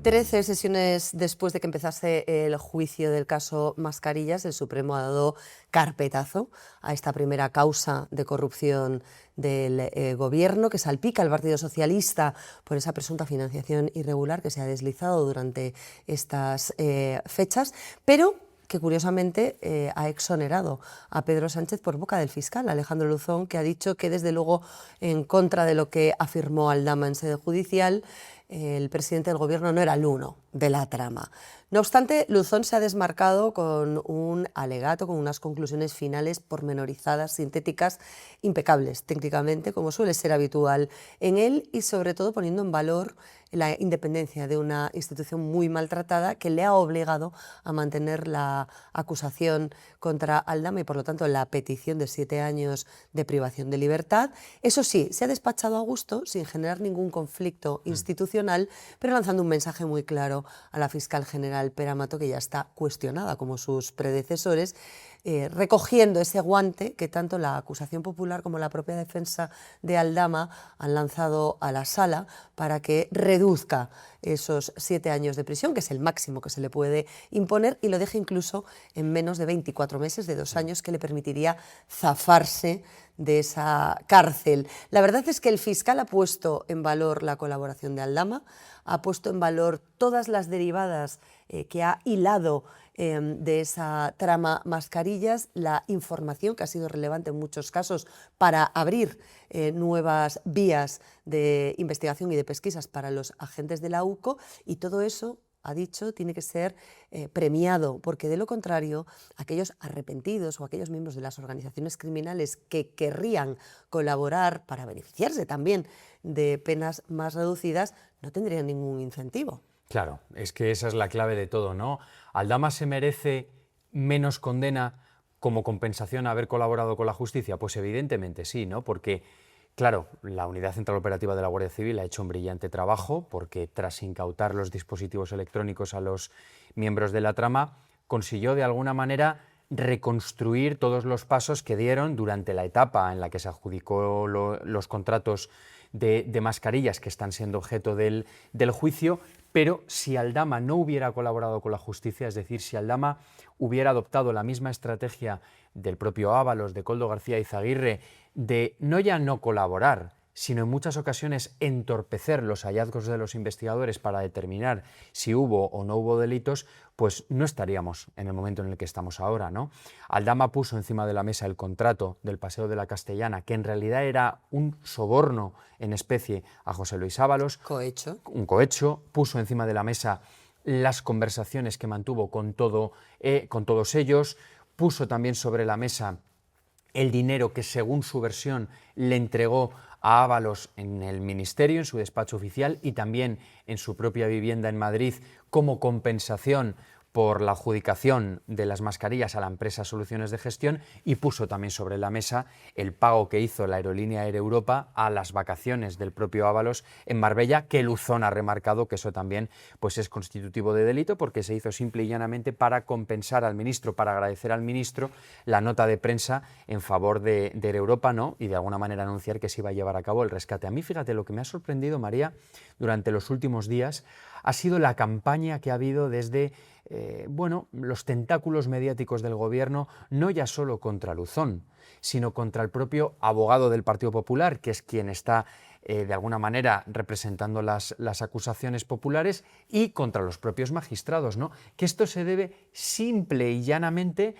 13 sesiones después de que empezase el juicio del caso Mascarillas, el Supremo ha dado carpetazo a esta primera causa de corrupción del gobierno que salpica al Partido Socialista por esa presunta financiación irregular que se ha deslizado durante estas fechas, pero que curiosamente ha exonerado a Pedro Sánchez por boca del fiscal Alejandro Luzón, que ha dicho que desde luego, en contra de lo que afirmó Aldama en sede judicial, el presidente del gobierno no era el uno de la trama. No obstante, Luzón se ha desmarcado con un alegato, con unas conclusiones finales pormenorizadas, sintéticas, impecables técnicamente, como suele ser habitual en él, y sobre todo poniendo en valor la independencia de una institución muy maltratada que le ha obligado a mantener la acusación contra Aldama y, por lo tanto, la petición de 7 años de privación de libertad. Eso sí, se ha despachado a gusto, sin generar ningún conflicto institucional, pero lanzando un mensaje muy claro a la fiscal general Pera Mato, que ya está cuestionada como sus predecesores, recogiendo ese guante que tanto la acusación popular como la propia defensa de Aldama han lanzado a la sala para que reduzca esos 7 años de prisión, que es el máximo que se le puede imponer, y lo deje incluso en menos de 24 meses, de 2 años, que le permitiría zafarse de esa cárcel. La verdad es que el fiscal ha puesto en valor la colaboración de Aldama, ha puesto en valor todas las derivadas que ha hilado de esa trama Mascarillas, la información que ha sido relevante en muchos casos para abrir nuevas vías de investigación y de pesquisas para los agentes de la UCO, y todo eso, ha dicho, tiene que ser premiado, porque de lo contrario, aquellos arrepentidos o aquellos miembros de las organizaciones criminales que querrían colaborar para beneficiarse también de penas más reducidas no tendrían ningún incentivo. Claro, es que esa es la clave de todo, ¿no? ¿Aldama se merece menos condena como compensación a haber colaborado con la justicia? Pues evidentemente sí, ¿no? Porque, claro, la Unidad Central Operativa de la Guardia Civil ha hecho un brillante trabajo, porque tras incautar los dispositivos electrónicos a los miembros de la trama, consiguió de alguna manera reconstruir todos los pasos que dieron durante la etapa en la que se adjudicó los contratos de mascarillas que están siendo objeto del juicio. Pero si Aldama no hubiera colaborado con la justicia, es decir, si Aldama hubiera adoptado la misma estrategia del propio Ábalos, de Koldo García Izaguirre, de no ya no colaborar, sino en muchas ocasiones entorpecer los hallazgos de los investigadores para determinar si hubo o no hubo delitos, pues no estaríamos en el momento en el que estamos ahora, ¿no? Aldama puso encima de la mesa el contrato del Paseo de la Castellana, que en realidad era un soborno en especie a José Luis Ábalos. Cohecho. Un cohecho. Puso encima de la mesa las conversaciones que mantuvo con todos ellos. Puso también sobre la mesa el dinero que, según su versión, le entregó a Ábalos en el ministerio, en su despacho oficial, y también en su propia vivienda en Madrid, como compensación por la adjudicación de las mascarillas a la empresa Soluciones de Gestión, y puso también sobre la mesa el pago que hizo la aerolínea Air Europa a las vacaciones del propio Ábalos en Marbella, que Luzón ha remarcado que eso también pues, es constitutivo de delito, porque se hizo simple y llanamente para compensar al ministro, para agradecer al ministro la nota de prensa en favor de Air Europa, ¿no? Y de alguna manera anunciar que se iba a llevar a cabo el rescate. A mí, fíjate, lo que me ha sorprendido, María, durante los últimos días ha sido la campaña que ha habido desde los tentáculos mediáticos del gobierno, no ya solo contra Luzón, sino contra el propio abogado del Partido Popular, que es quien está de alguna manera representando las acusaciones populares, y contra los propios magistrados, ¿no? Que esto se debe simple y llanamente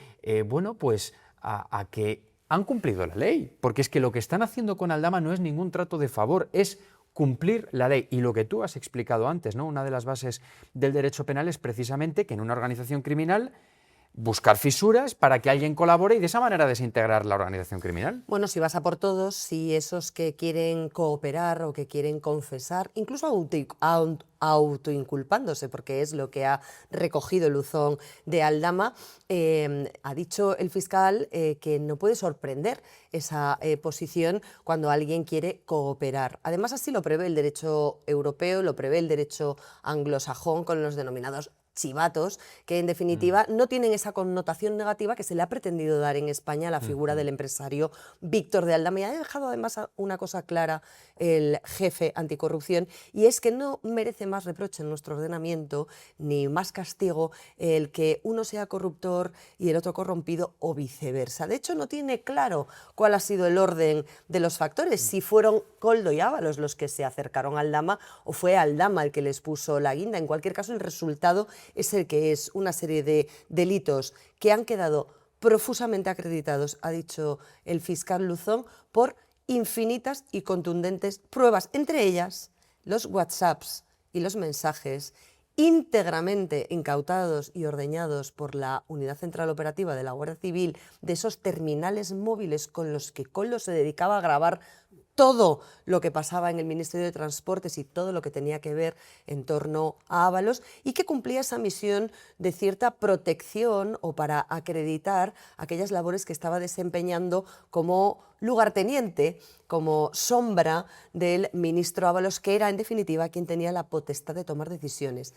a que han cumplido la ley, porque es que lo que están haciendo con Aldama no es ningún trato de favor, es cumplir la ley. Y lo que tú has explicado antes, ¿no? Una de las bases del derecho penal es precisamente que en una organización criminal buscar fisuras para que alguien colabore y de esa manera desintegrar la organización criminal. Bueno, si vas a por todos, si esos que quieren cooperar o que quieren confesar, incluso autoinculpándose, porque es lo que ha recogido Luzón de Aldama, ha dicho el fiscal que no puede sorprender esa posición cuando alguien quiere cooperar. Además, así lo prevé el derecho europeo, lo prevé el derecho anglosajón con los denominados chivatos que en definitiva no tienen esa connotación negativa que se le ha pretendido dar en España a la figura del empresario Víctor de Aldama. Y ha dejado además una cosa clara el jefe anticorrupción, y es que no merece más reproche en nuestro ordenamiento ni más castigo el que uno sea corruptor y el otro corrompido o viceversa. De hecho, no tiene claro cuál ha sido el orden de los factores, si fueron Koldo y Ábalos los que se acercaron a Aldama o fue Aldama el que les puso la guinda. En cualquier caso, el resultado es el que es: una serie de delitos que han quedado profusamente acreditados, ha dicho el fiscal Luzón, por infinitas y contundentes pruebas, entre ellas los WhatsApps y los mensajes íntegramente incautados y ordeñados por la Unidad Central Operativa de la Guardia Civil, de esos terminales móviles con los que Koldo se dedicaba a grabar todo lo que pasaba en el Ministerio de Transportes y todo lo que tenía que ver en torno a Ábalos, y que cumplía esa misión de cierta protección o para acreditar aquellas labores que estaba desempeñando como lugarteniente, como sombra del ministro Ábalos, que era en definitiva quien tenía la potestad de tomar decisiones.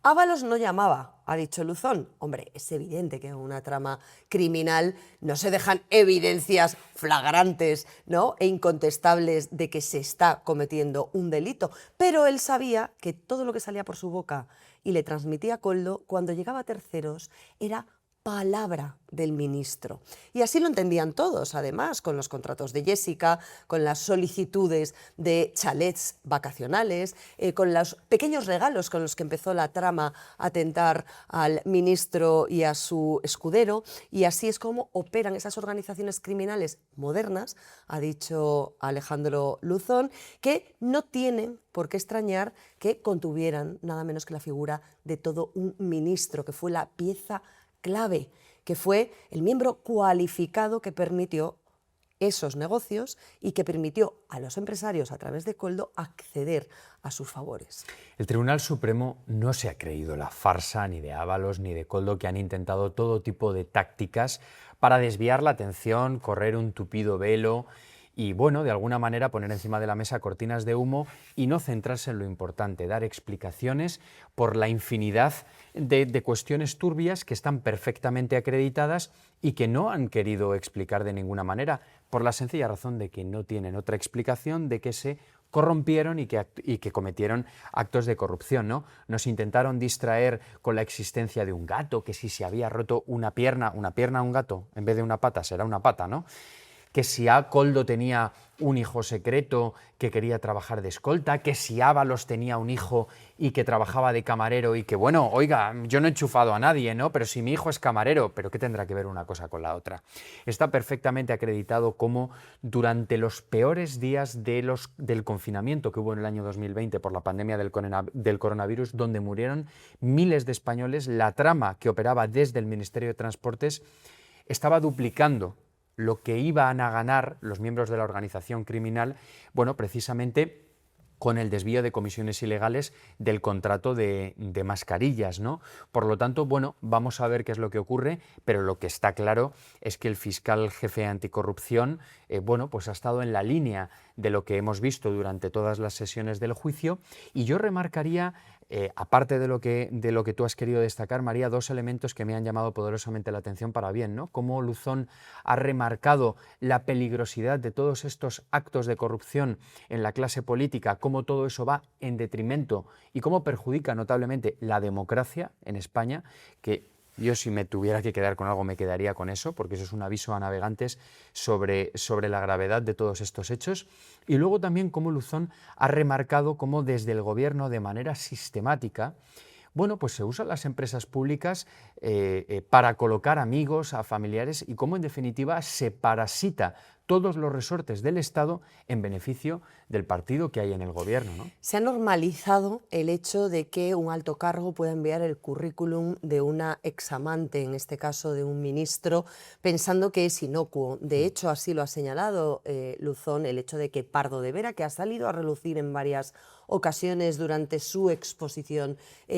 Ábalos no llamaba, ha dicho Luzón. Hombre, es evidente que en una trama criminal no se dejan evidencias flagrantes, ¿no?, e incontestables de que se está cometiendo un delito, pero él sabía que todo lo que salía por su boca y le transmitía a Koldo, cuando llegaba a terceros, era palabra del ministro. Y así lo entendían todos, además, con los contratos de Jessica, con las solicitudes de chalets vacacionales, con los pequeños regalos con los que empezó la trama a tentar al ministro y a su escudero. Y así es como operan esas organizaciones criminales modernas, ha dicho Alejandro Luzón, que no tienen por qué extrañar que contuvieran nada menos que la figura de todo un ministro, que fue la pieza clave, que fue el miembro cualificado que permitió esos negocios y que permitió a los empresarios, a través de Koldo, acceder a sus favores. El Tribunal Supremo no se ha creído la farsa ni de Ábalos ni de Koldo, que han intentado todo tipo de tácticas para desviar la atención, correr un tupido velo y, bueno, de alguna manera poner encima de la mesa cortinas de humo y no centrarse en lo importante, dar explicaciones por la infinidad de cuestiones turbias que están perfectamente acreditadas y que no han querido explicar de ninguna manera, por la sencilla razón de que no tienen otra explicación de que se corrompieron y que cometieron actos de corrupción, ¿no? Nos intentaron distraer con la existencia de un gato, que si se había roto una pierna a un gato, en vez de una pata, será una pata, ¿no? Que si Koldo tenía un hijo secreto que quería trabajar de escolta, que si Ábalos tenía un hijo y que trabajaba de camarero y que, bueno, oiga, yo no he enchufado a nadie, ¿no? Pero si mi hijo es camarero, ¿pero qué tendrá que ver una cosa con la otra? Está perfectamente acreditado cómo durante los peores días del confinamiento que hubo en el año 2020 por la pandemia del coronavirus, donde murieron miles de españoles, la trama que operaba desde el Ministerio de Transportes estaba duplicando lo que iban a ganar los miembros de la organización criminal, bueno, precisamente con el desvío de comisiones ilegales del contrato de mascarillas, ¿no? Por lo tanto, bueno, vamos a ver qué es lo que ocurre, pero lo que está claro es que el fiscal jefe anticorrupción, bueno, pues ha estado en la línea de lo que hemos visto durante todas las sesiones del juicio, y yo remarcaría, aparte de lo que tú has querido destacar, María, dos elementos que me han llamado poderosamente la atención para bien, ¿no? Cómo Luzón ha remarcado la peligrosidad de todos estos actos de corrupción en la clase política, cómo todo eso va en detrimento y cómo perjudica notablemente la democracia en España, que yo, si me tuviera que quedar con algo, me quedaría con eso, porque eso es un aviso a navegantes sobre la gravedad de todos estos hechos. Y luego también cómo Luzón ha remarcado cómo desde el gobierno, de manera sistemática, bueno, pues se usan las empresas públicas para colocar amigos, a familiares, y cómo en definitiva se parasita todos los resortes del Estado en beneficio del partido que hay en el gobierno, ¿no? Se ha normalizado el hecho de que un alto cargo pueda enviar el currículum de una examante, en este caso de un ministro, pensando que es inocuo. De hecho, así lo ha señalado Luzón, el hecho de que Pardo de Vera, que ha salido a relucir en varias ocasiones durante su exposición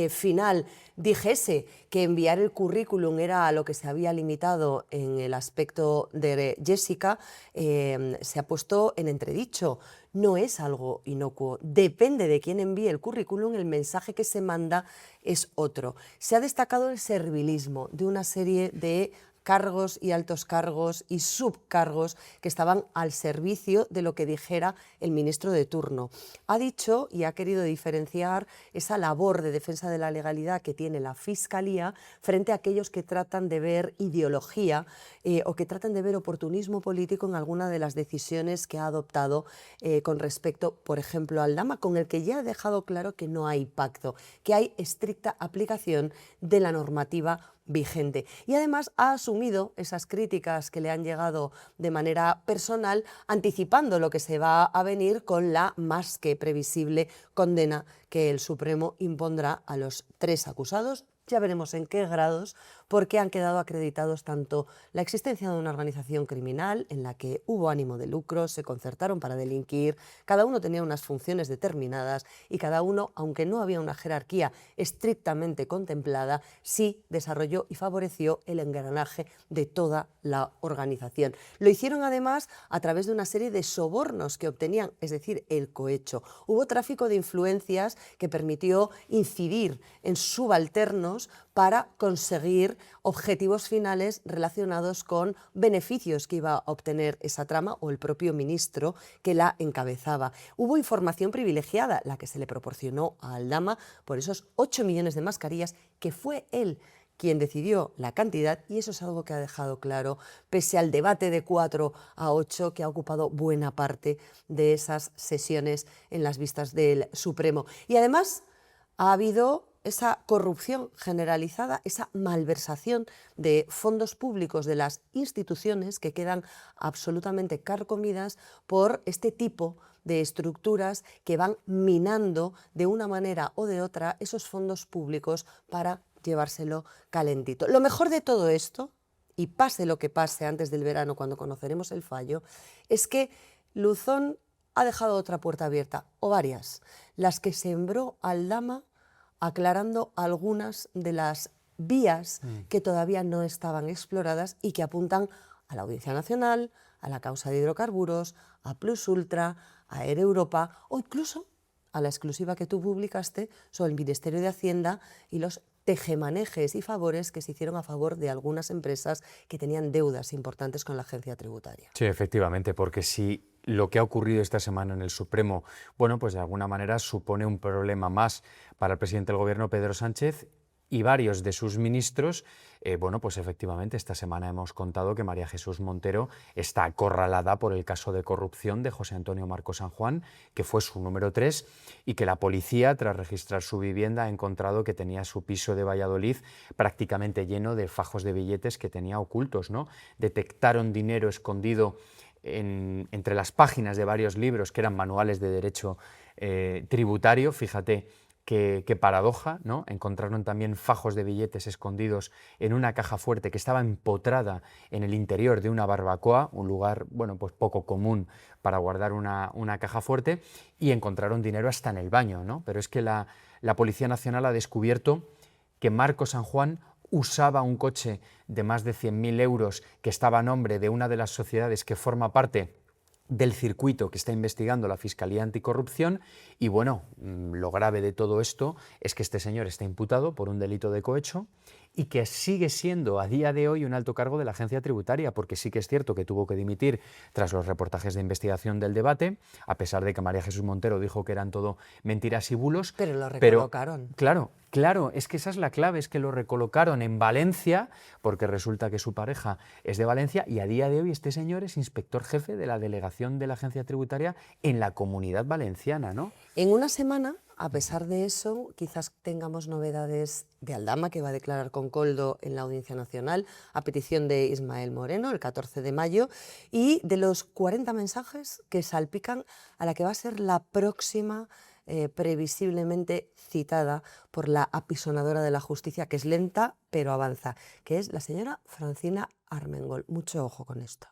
final, dijese que enviar el currículum era a lo que se había limitado en el aspecto de Jessica, se ha puesto en entredicho. No es algo inocuo. Depende de quién envíe el currículum, el mensaje que se manda es otro. Se ha destacado el servilismo de una serie de cargos y altos cargos y subcargos que estaban al servicio de lo que dijera el ministro de turno. Ha dicho y ha querido diferenciar esa labor de defensa de la legalidad que tiene la Fiscalía frente a aquellos que tratan de ver ideología o que tratan de ver oportunismo político en alguna de las decisiones que ha adoptado con respecto, por ejemplo, al Aldama, con el que ya ha dejado claro que no hay pacto, que hay estricta aplicación de la normativa vigente. Y además ha asumido esas críticas que le han llegado de manera personal, anticipando lo que se va a venir con la más que previsible condena que el Supremo impondrá a los 3 acusados. Ya veremos en qué grados, porque han quedado acreditados tanto la existencia de una organización criminal en la que hubo ánimo de lucro, se concertaron para delinquir, cada uno tenía unas funciones determinadas y cada uno, aunque no había una jerarquía estrictamente contemplada, sí desarrolló y favoreció el engranaje de toda la organización. Lo hicieron además a través de una serie de sobornos que obtenían, es decir, el cohecho. Hubo tráfico de influencias que permitió incidir en subalternos para conseguir objetivos finales relacionados con beneficios que iba a obtener esa trama o el propio ministro que la encabezaba. Hubo información privilegiada, la que se le proporcionó a Aldama por esos 8 millones de mascarillas, que fue él quien decidió la cantidad, y eso es algo que ha dejado claro, pese al debate de 4 a 8 que ha ocupado buena parte de esas sesiones en las vistas del Supremo. Y además ha habido esa corrupción generalizada, esa malversación de fondos públicos de las instituciones que quedan absolutamente carcomidas por este tipo de estructuras que van minando de una manera o de otra esos fondos públicos para llevárselo calentito. Lo mejor de todo esto, y pase lo que pase antes del verano cuando conoceremos el fallo, es que Luzón ha dejado otra puerta abierta, o varias, las que sembró Aldama, aclarando algunas de las vías que todavía no estaban exploradas y que apuntan a la Audiencia Nacional, a la causa de hidrocarburos, a Plus Ultra, a Air Europa o incluso a la exclusiva que tú publicaste sobre el Ministerio de Hacienda y los tejemanejes y favores que se hicieron a favor de algunas empresas que tenían deudas importantes con la agencia tributaria. Sí, efectivamente, porque si lo que ha ocurrido esta semana en el Supremo, bueno, pues de alguna manera supone un problema más para el presidente del Gobierno, Pedro Sánchez, y varios de sus ministros, bueno, pues efectivamente esta semana hemos contado que María Jesús Montero está acorralada por el caso de corrupción de José Antonio Marcos San Juan, que fue su número 3, y que la policía, tras registrar su vivienda, ha encontrado que tenía su piso de Valladolid prácticamente lleno de fajos de billetes que tenía ocultos, ¿no? Detectaron dinero escondido entre las páginas de varios libros que eran manuales de derecho tributario. Fíjate qué paradoja, ¿no? Encontraron también fajos de billetes escondidos en una caja fuerte que estaba empotrada en el interior de una barbacoa, un lugar, bueno, pues poco común para guardar una caja fuerte, y encontraron dinero hasta en el baño, ¿no? Pero es que la Policía Nacional ha descubierto que Marcos San Juan usaba un coche de más de 100.000 euros que estaba a nombre de una de las sociedades que forma parte del circuito que está investigando la Fiscalía Anticorrupción. Y bueno, lo grave de todo esto es que este señor está imputado por un delito de cohecho y que sigue siendo a día de hoy un alto cargo de la agencia tributaria, porque sí que es cierto que tuvo que dimitir tras los reportajes de investigación del debate, a pesar de que María Jesús Montero dijo que eran todo mentiras y bulos. Pero lo recolocaron. Claro, es que esa es la clave, es que lo recolocaron en Valencia, porque resulta que su pareja es de Valencia, y a día de hoy este señor es inspector jefe de la delegación de la agencia tributaria en la Comunidad Valenciana, ¿no? En una semana, a pesar de eso, quizás tengamos novedades de Aldama, que va a declarar con Koldo en la Audiencia Nacional a petición de Ismael Moreno el 14 de mayo, y de los 40 mensajes que salpican a la que va a ser la próxima previsiblemente citada por la apisonadora de la justicia, que es lenta pero avanza, que es la señora Francina Armengol. Mucho ojo con esto.